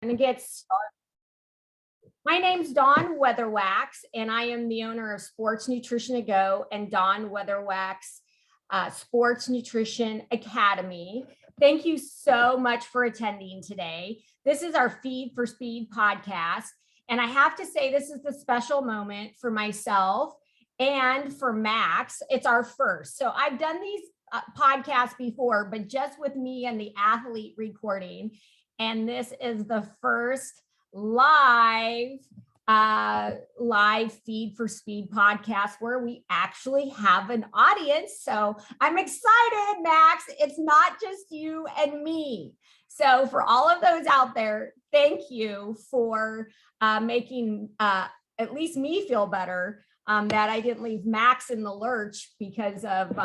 And get started. My name's Dawn Weatherwax, and I am the owner of Sports Nutrition to Go and Dawn Weatherwax Sports Nutrition Academy. Thank you so much for attending today. This is our Feed for Speed podcast, and I have to say this is the special moment for myself and for Max. It's our first. So I've done these podcasts before, but just with me and the athlete recording. And this is the first live Feed for Speed podcast where we actually have an audience. So I'm excited, Max. It's not just you and me. So for all of those out there, thank you for making at least me feel better that I didn't leave Max in the lurch because of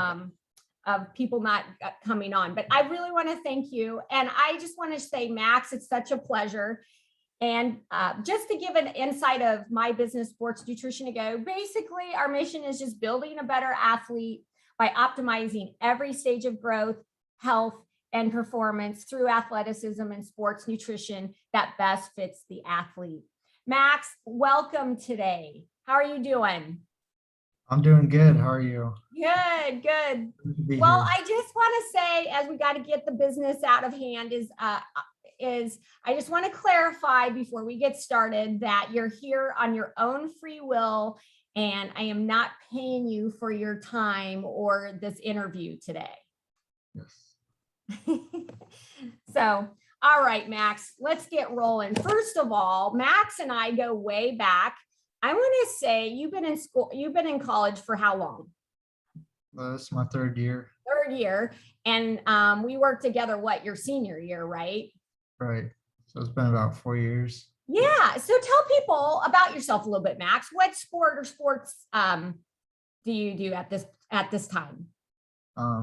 people not coming on. But I really want to thank you. And I just want to say, Max, it's such a pleasure. And just to give an insight of my business, Sports Nutrition to Go, basically our mission is just building a better athlete by optimizing every stage of growth, health, and performance through athleticism and sports nutrition that best fits the athlete. Max, welcome today. How are you doing? I'm doing good. How are you? Good, good. Well, I just want to say, as we got to get the business out of hand, is I just want to clarify before we get started that you're here on your own free will, and I am not paying you for your time or this interview today. Yes. So, all right, Max, let's get rolling. First of all, Max and I go way back. I want to say you've been in school, you've been in college for how long? This is my third year. Third year. And we worked together, what, your senior year, right? Right. So it's been about 4 years. Yeah. So tell people about yourself a little bit, Max. What sport or sports do you do at this time?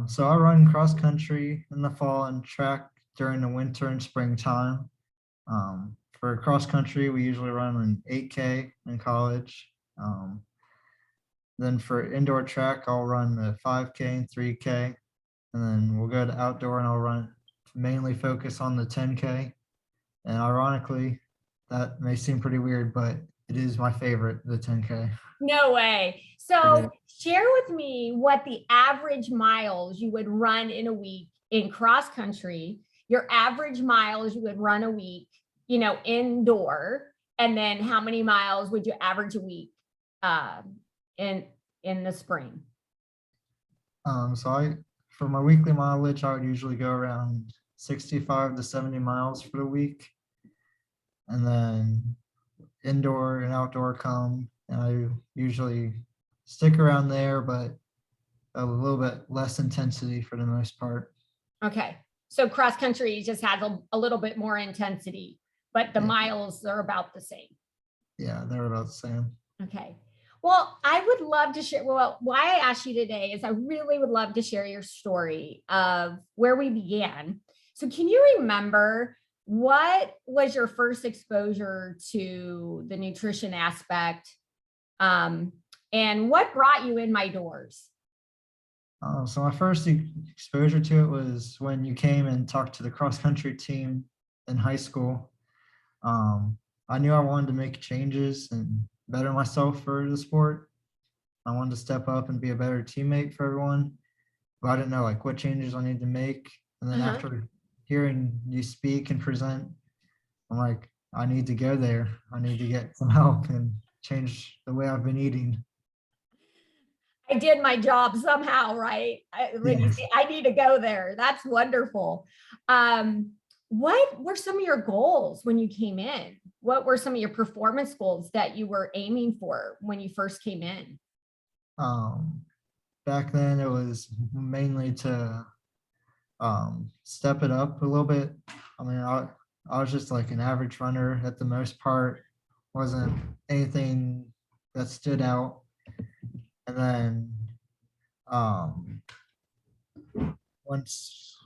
So I run cross country in the fall and track during the winter and springtime. For cross country, we usually run an 8K in college. Then for indoor track, I'll run the 5K and 3K. And then we'll go to outdoor and I'll mainly focus on the 10K. And ironically, that may seem pretty weird, but it is my favorite, the 10K. No way. So share with me what the average miles you would run in a week in cross country, your average miles you would run a week, indoor, and then how many miles would you average a week in the spring? For my weekly mileage, I would usually go around 65 to 70 miles for the week. And then indoor and outdoor come, and I usually stick around there, but a little bit less intensity for the most part. Okay. So cross country just has a little bit more intensity, but the miles are about the same. Yeah, they're about the same. Okay. Well, I would love to share. Well, why I asked you today is I really would love to share your story of where we began. So can you remember what was your first exposure to the nutrition aspect? And what brought you in my doors? So my first exposure to it was when you came and talked to the cross country team in high school. I knew I wanted to make changes and better myself for the sport. I wanted to step up and be a better teammate for everyone, but I didn't know what changes I needed to make. And then after hearing you speak and present, I'm like, I need to go there. I need to get some help and change the way I've been eating. I did my job somehow, right? I need to go there. That's wonderful. What were some of your goals when you came in? What were some of your performance goals that you were aiming for when you first came in? Back then, it was mainly to step it up a little bit. I mean, I was just like an average runner at the most part. Wasn't anything that stood out. And then once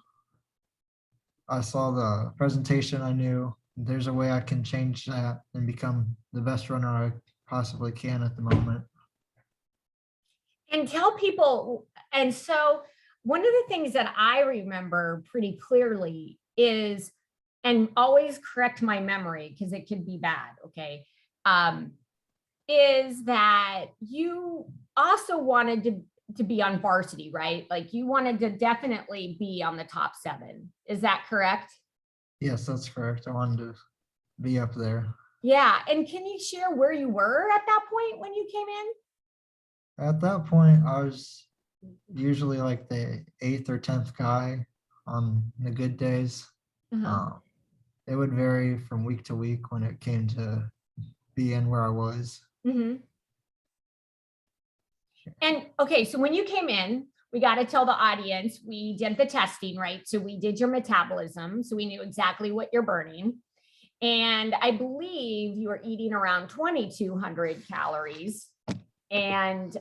I saw the presentation, I knew there's a way I can change that and become the best runner I possibly can at the moment. And tell people, and so one of the things that I remember pretty clearly is and always correct my memory because it could be bad, okay, is that you also wanted to be on varsity, right? Like you wanted to definitely be on the top 7. Is that correct? Yes, that's correct. I wanted to be up there. Yeah. And can you share where you were at that point when you came in? At that point, I was usually like the 8th or 10th guy on the good days. Uh-huh. It would vary from week to week when it came to being where I was. Mm-hmm. And okay, so when you came in, we got to tell the audience we did the testing, right? So we did your metabolism. So we knew exactly what you're burning. And I believe you were eating around 2,200 calories and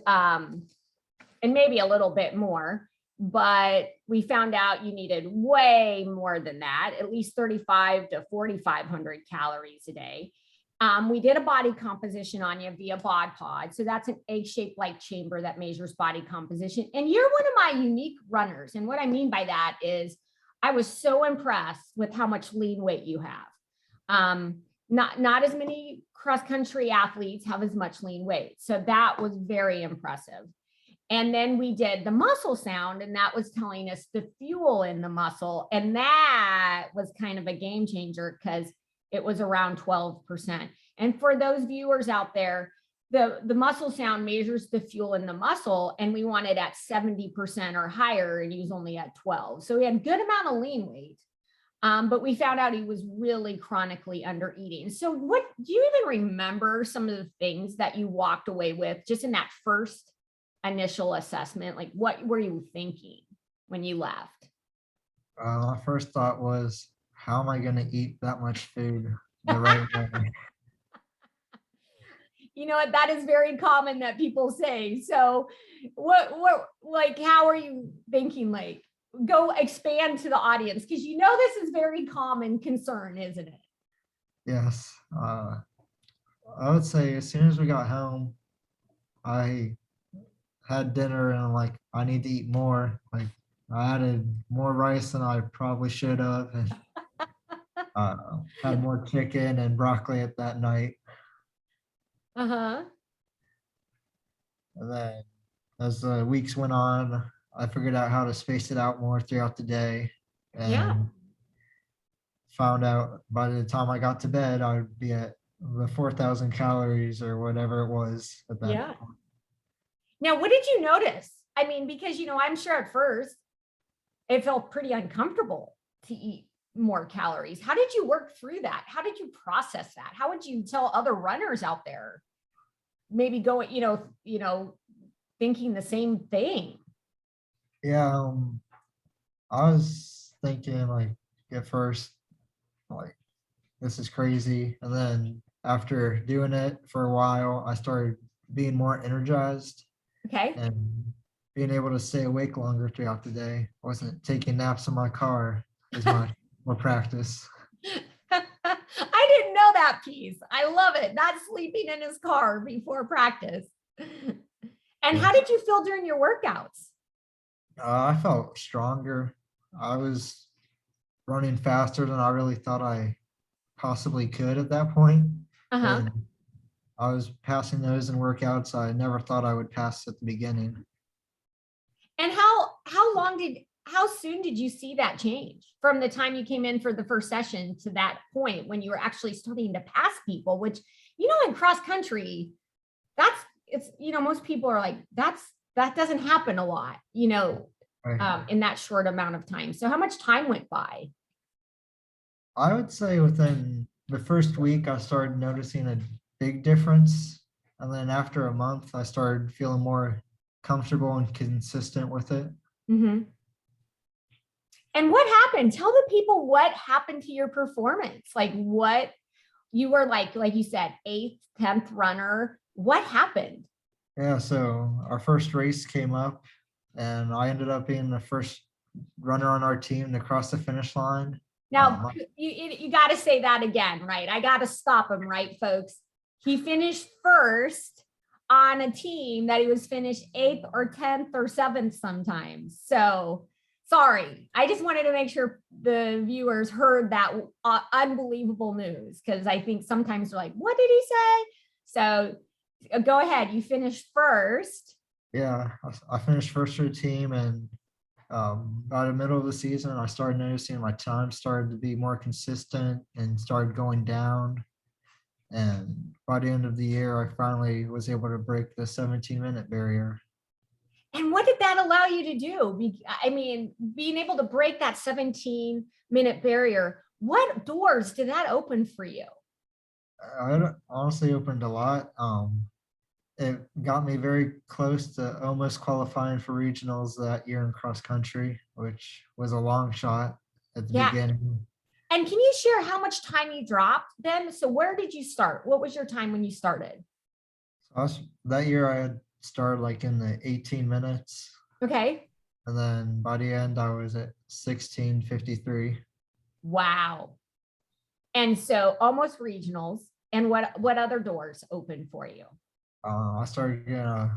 maybe a little bit more. But we found out you needed way more than that, at least 35 to 4,500 calories a day. We did a body composition on you via bod pod. So that's an egg-shaped light chamber that measures body composition. And you're one of my unique runners. And what I mean by that is I was so impressed with how much lean weight you have. Not as many cross-country athletes have as much lean weight. So that was very impressive. And then we did the muscle sound, and that was telling us the fuel in the muscle. And that was kind of a game changer because it was around 12%. And for those viewers out there, the muscle sound measures the fuel in the muscle, and we want it at 70% or higher, and he was only at 12. So he had a good amount of lean weight. But we found out he was really chronically under eating. So what do you even remember some of the things that you walked away with just in that first initial assessment? Like what were you thinking when you left? My first thought was, how am I going to eat that much food the right way? You know what, that is very common that people say. So like, how are you thinking? Like, go expand to the audience, because you know this is very common concern, isn't it? Yes. I would say as soon as we got home, I had dinner and I'm like, I need to eat more. Like I added more rice than I probably should have, and had more chicken and broccoli at that night. Uh-huh. And then as the weeks went on, I figured out how to space it out more throughout the day, Yeah. and found out by the time I got to bed, I would be at the 4,000 calories or whatever it was at that Yeah. point. Now, what did you notice? I mean, because, I'm sure at first it felt pretty uncomfortable to eat more calories. How did you work through that? How did you process that? How would you tell other runners out there, maybe go, thinking the same thing? Yeah, I was thinking like at first, like this is crazy. And then after doing it for a while, I started being more energized Okay. and being able to stay awake longer throughout the day. I wasn't taking naps in my car as much, more practice. I didn't know that piece. I love it. Not sleeping in his car before practice. And how Yes. did you feel during your workouts? I felt stronger. I was running faster than I really thought I possibly could at that point. Uh-huh. And I was passing those in workouts I never thought I would pass at the beginning. And how soon did you see that change from the time you came in for the first session to that point when you were actually starting to pass people, which, in cross country, most people are like, that doesn't happen a lot, Right. in that short amount of time. So how much time went by? I would say within the first week, I started noticing a big difference. And then after a month, I started feeling more comfortable and consistent with it. Mm-hmm. And what happened? Tell the people what happened to your performance. Like what you were like you said, 8th, 10th runner. What happened? Yeah, so our first race came up, and I ended up being the first runner on our team to cross the finish line. Now, you got to say that again, right? I got to stop him, right, folks? He finished first on a team that he was finished 8th or 10th or 7th sometimes. So Sorry, I just wanted to make sure the viewers heard that unbelievable news, because I think sometimes they're like, what did he say? So go ahead, you finished first. Yeah, I finished first for the team, and by the middle of the season, I started noticing my time started to be more consistent and started going down. And by the end of the year, I finally was able to break the 17-minute barrier. And what did that allow you to do? I mean, being able to break that 17-minute barrier, what doors did that open for you? It honestly opened a lot. It got me very close to almost qualifying for regionals that year in cross country, which was a long shot at the Yeah. beginning. And can you share how much time you dropped then? So where did you start? What was your time when you started? That year I had started like in the 18 minutes. Okay. And then by the end, I was at 16:53. Wow. And so almost regionals. And what other doors open for you? I started getting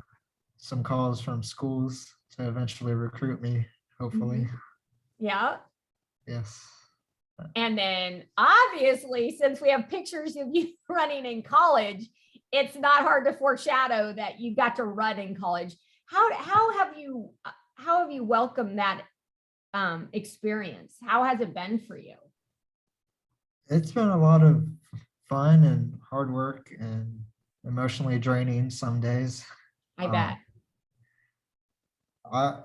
some calls from schools to eventually recruit me, hopefully. Yeah. Yes. And then obviously, since we have pictures of you running in college, it's not hard to foreshadow that you got to run in college. How have you welcomed that experience? How has it been for you? It's been a lot of fun and hard work and emotionally draining some days. I bet. I,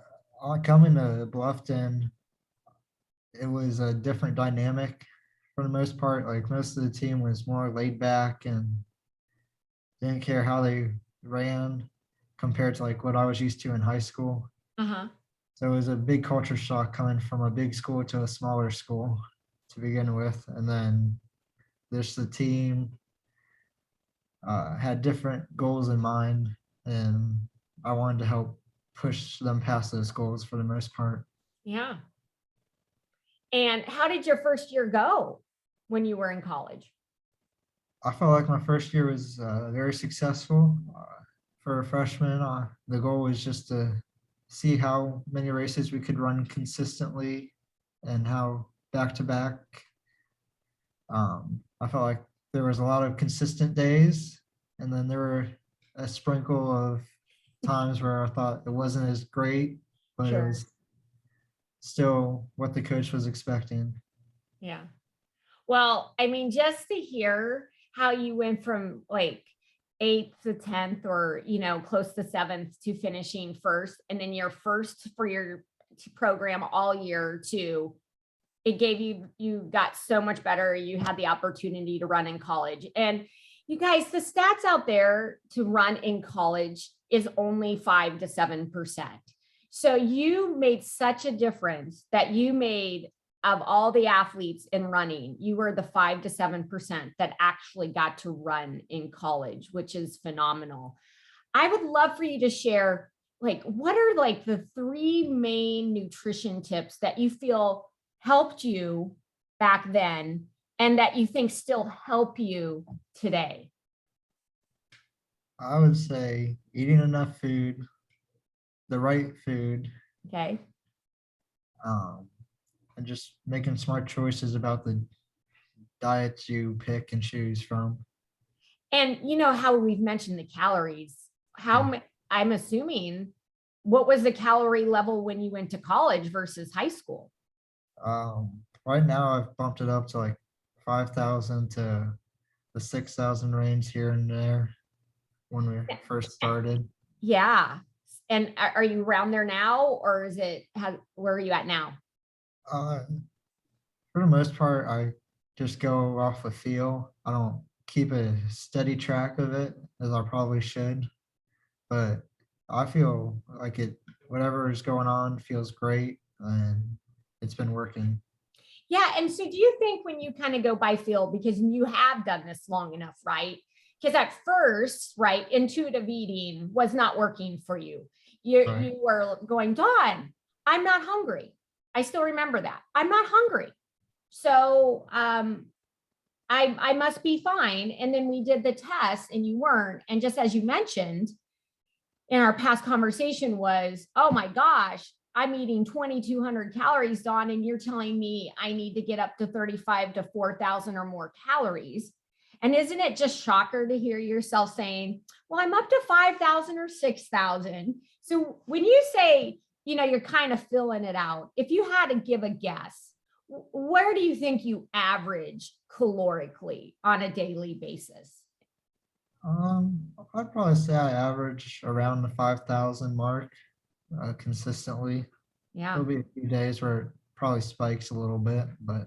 coming to Bluffton, it was a different dynamic for the most part. Like most of the team was more laid back and didn't care how they ran compared to like what I was used to in high school. Uh-huh. So it was a big culture shock coming from a big school to a smaller school to begin with. And then there's the team had different goals in mind, and I wanted to help push them past those goals for the most part. Yeah. And how did your first year go when you were in college? I felt like my first year was very successful. For a freshman, the goal was just to see how many races we could run consistently and how back to back. I felt like there was a lot of consistent days, and then there were a sprinkle of times where I thought it wasn't as great, but it Sure. was still what the coach was expecting. Yeah. Well, I mean, just to hear how you went from like 8th to 10th, or, close to 7th, to finishing first, and then your first for your program all year too. It gave you got so much better. You had the opportunity to run in college. And you guys, the stats out there to run in college is only 5 to 7%. So you made such a difference that you made, of all the athletes in running, you were the 5 to 7% that actually got to run in college, which is phenomenal. I would love for you to share, like, what are like the 3 main nutrition tips that you feel helped you back then and that you think still help you today? I would say eating enough food, the right food, Okay. and just making smart choices about the diets you pick and choose from. And you know how we've mentioned the calories. Yeah. I'm assuming, what was the calorie level when you went to college versus high school? Right now, I've bumped it up to like 5,000 to the 6,000 range here and there when we first started. Yeah. And are you around there now, or where are you at now? Uh, for the most part, I just go off a feel. I don't keep a steady track of it as I probably should, but I feel like whatever is going on feels great, and it's been working. Yeah. And so do you think, when you kind of go by feel, because you have done this long enough, right? Because at first, right, intuitive eating was not working for you. Right. You were going, Dawn, I'm not hungry. I still remember that. I'm not hungry. So I must be fine. And then we did the test and you weren't. And just as you mentioned in our past conversation was, oh my gosh, I'm eating 2,200 calories, Dawn, and you're telling me I need to get up to 35 to 4,000 or more calories. And isn't it just shocker to hear yourself saying, well, I'm up to 5,000 or 6,000. So when you say, you're kind of filling it out, if you had to give a guess, where do you think you average calorically on a daily basis? I'd probably say I average around the 5,000 mark consistently. Yeah. There'll be a few days where it probably spikes a little bit, but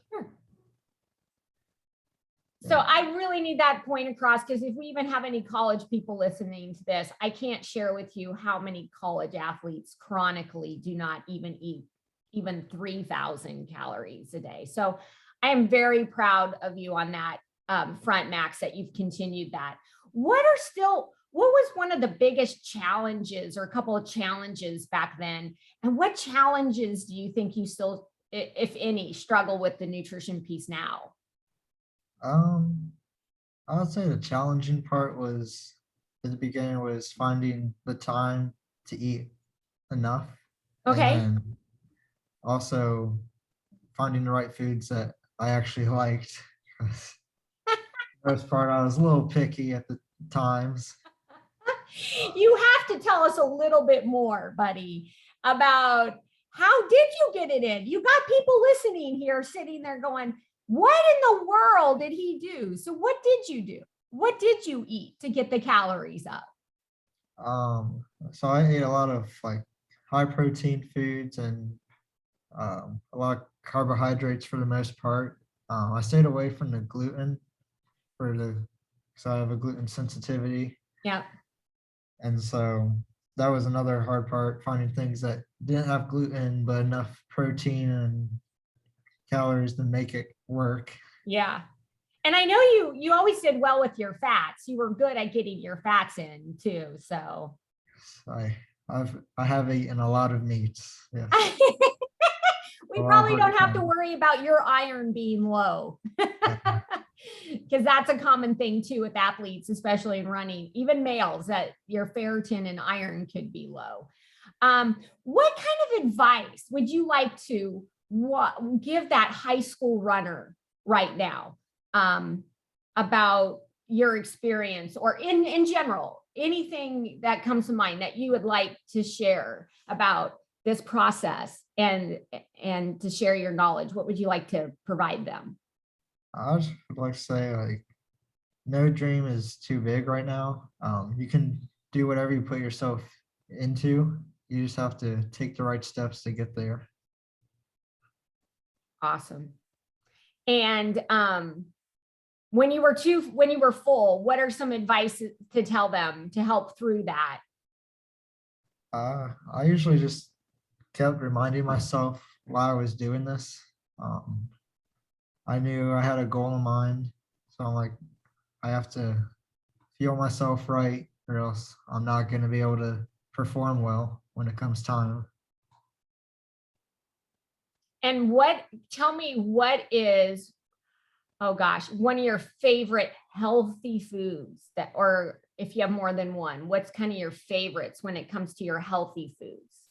So I really need that point across, because if we even have any college people listening to this, I can't share with you how many college athletes chronically do not even eat even 3,000 calories a day. So I am very proud of you on that front, Max, that you've continued that. What was one of the biggest challenges, or a couple of challenges back then? And what challenges do you think you still, if any, struggle with the nutrition piece now? I would say the challenging part was at the beginning was finding the time to eat enough. And Okay. then also finding the right foods that I actually liked. For the most part, I was a little picky at the times. You have to tell us a little bit more, buddy, about how did you get it in? You got people listening here sitting there going, what in the world did he do? So what did you do? What did you eat to get the calories up? So I ate a lot of like high protein foods and a lot of carbohydrates for the most part. I stayed away from the gluten because I have a gluten sensitivity. Yeah. And so that was another hard part, finding things that didn't have gluten, but enough protein and calories to make it work. Yeah. And I know you always did well with your fats. You were good at getting your fats in too. So I have eaten a lot of meats. Yes. We probably don't have to worry about your iron being low. Because that's a common thing too with athletes, especially in running, even males, that your ferritin and iron could be low. What kind of advice would you like to give that high school runner right now about your experience, or in general, anything that comes to mind that you would like to share about this process and to share your knowledge? What would you like to provide them? I just would like to say, like, no dream is too big right now. You can do whatever you put yourself into. You just have to take the right steps to get there. Awesome. And when you were full, what are some advice to tell them to help through that? I usually just kept reminding myself why I was doing this. I knew I had a goal in mind, so I'm like, I have to feel myself right, or else I'm not going to be able to perform well when it comes time. And tell me what is, oh gosh, one of your favorite healthy foods or if you have more than one, what's kind of your favorites when it comes to your healthy foods?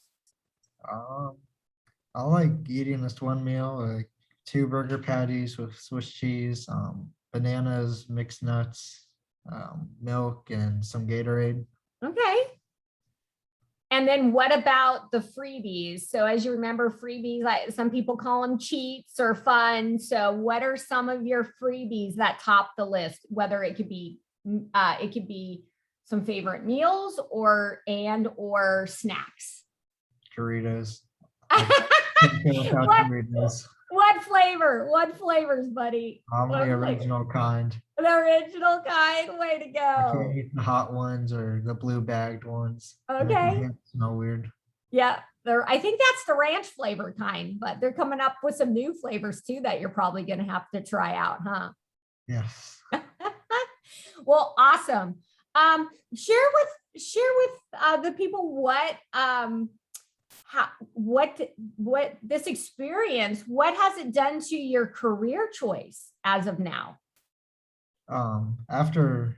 I like eating this one meal, like 2 burger patties with Swiss cheese, bananas, mixed nuts, milk, and some Gatorade. Okay. And then what about the freebies? So as you remember, freebies, like some people call them cheats or fun. So what are some of your freebies that top the list? Whether it could be some favorite meals or snacks. Doritos. What flavor? What flavors, buddy? I'm the original kind. The original kind. Way to go. I can't eat the hot ones or the blue bagged ones. Okay. Smell weird. Yeah. I think that's the ranch flavor kind, but they're coming up with some new flavors too that you're probably going to have to try out, huh? Yes. Well, awesome. Share with the people what this experience, what has it done to your career choice as of now? After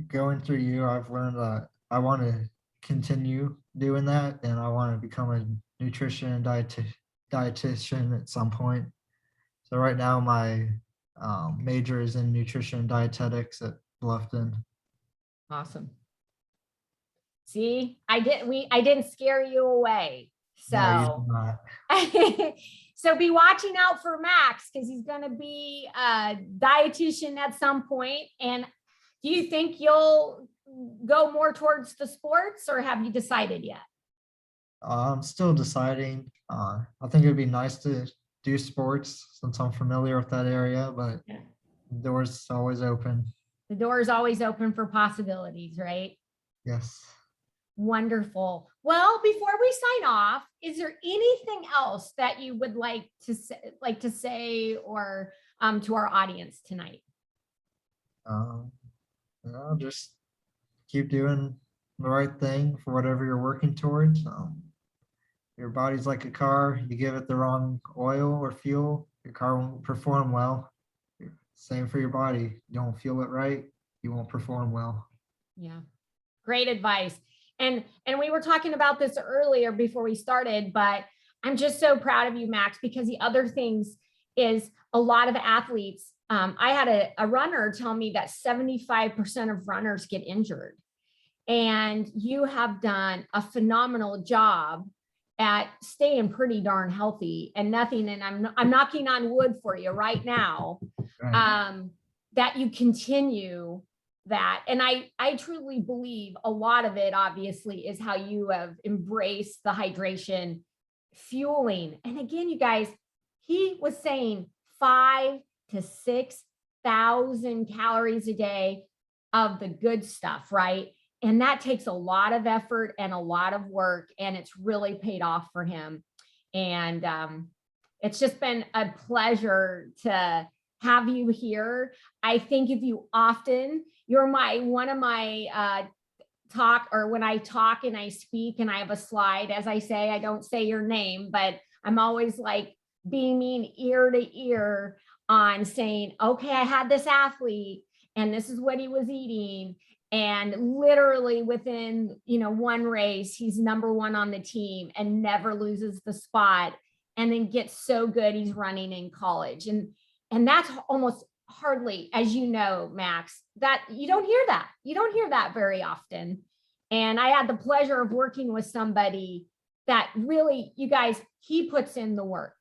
going through you, I've learned that I want to continue doing that, and I want to become nutrition and dietitian at some point. So right now my major is in nutrition and dietetics at Bluffton. Awesome. See, I didn't scare you away. No, you So, do not. so be watching out for Max because he's going to be a dietitian at some point. And do you think you'll go more towards the sports, or have you decided yet? I'm still deciding. I think it'd be nice to do sports since I'm familiar with that area, but Yeah. the door's always open. The door is always open for possibilities, right? Yes. Wonderful. Well, before we sign off, is there anything else that you would like to say or to our audience tonight? Just keep doing the right thing for whatever you're working towards. Your body's like a car. You give it the wrong oil or fuel, your car won't perform well. Same for your body. You don't fuel it right, you won't perform well. Yeah. Great advice. And we were talking about this earlier before we started, but I'm just so proud of you, Max, because the other things is a lot of athletes. I had a runner tell me that 75% of runners get injured. And you have done a phenomenal job at staying pretty darn healthy and nothing. And I'm knocking on wood for you right now, Right. that you continue that. And I truly believe a lot of it obviously is how you have embraced the hydration fueling. And again, you guys, he was saying 5,000 to 6,000 calories a day of the good stuff, right? And that takes a lot of effort and a lot of work, and it's really paid off for him. And it's just been a pleasure to have you here. I think of you often. You're one of my talk, or when I talk and I speak and I have a slide, as I say, I don't say your name, but I'm always like beaming ear to ear on saying, okay, I had this athlete and this is what he was eating. And literally within, one race, he's number one on the team and never loses the spot, and then gets so good he's running in college. And that's almost hardly, as you know, Max, that you don't hear that. You don't hear that very often. And I had the pleasure of working with somebody that really, you guys, he puts in the work.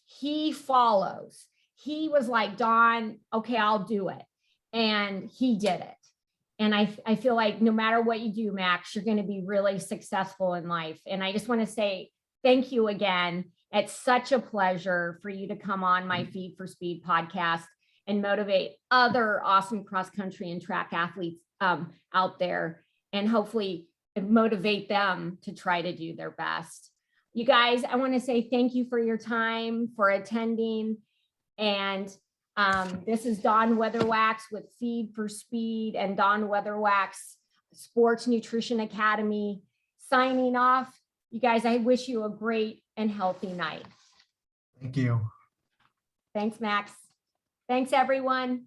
He follows. He was like, Dawn, okay, I'll do it. And he did it. And I feel like no matter what you do, Max, you're going to be really successful in life. And I just want to say thank you again. It's such a pleasure for you to come on my Feed for Speed podcast and motivate other awesome cross country and track athletes out there, and hopefully motivate them to try to do their best. You guys, I want to say thank you for your time, for attending. And this is Dawn Weatherwax with Feed for Speed and Dawn Weatherwax Sports Nutrition Academy signing off. You guys, I wish you a great and healthy night. Thank you. Thanks, Max. Thanks, everyone.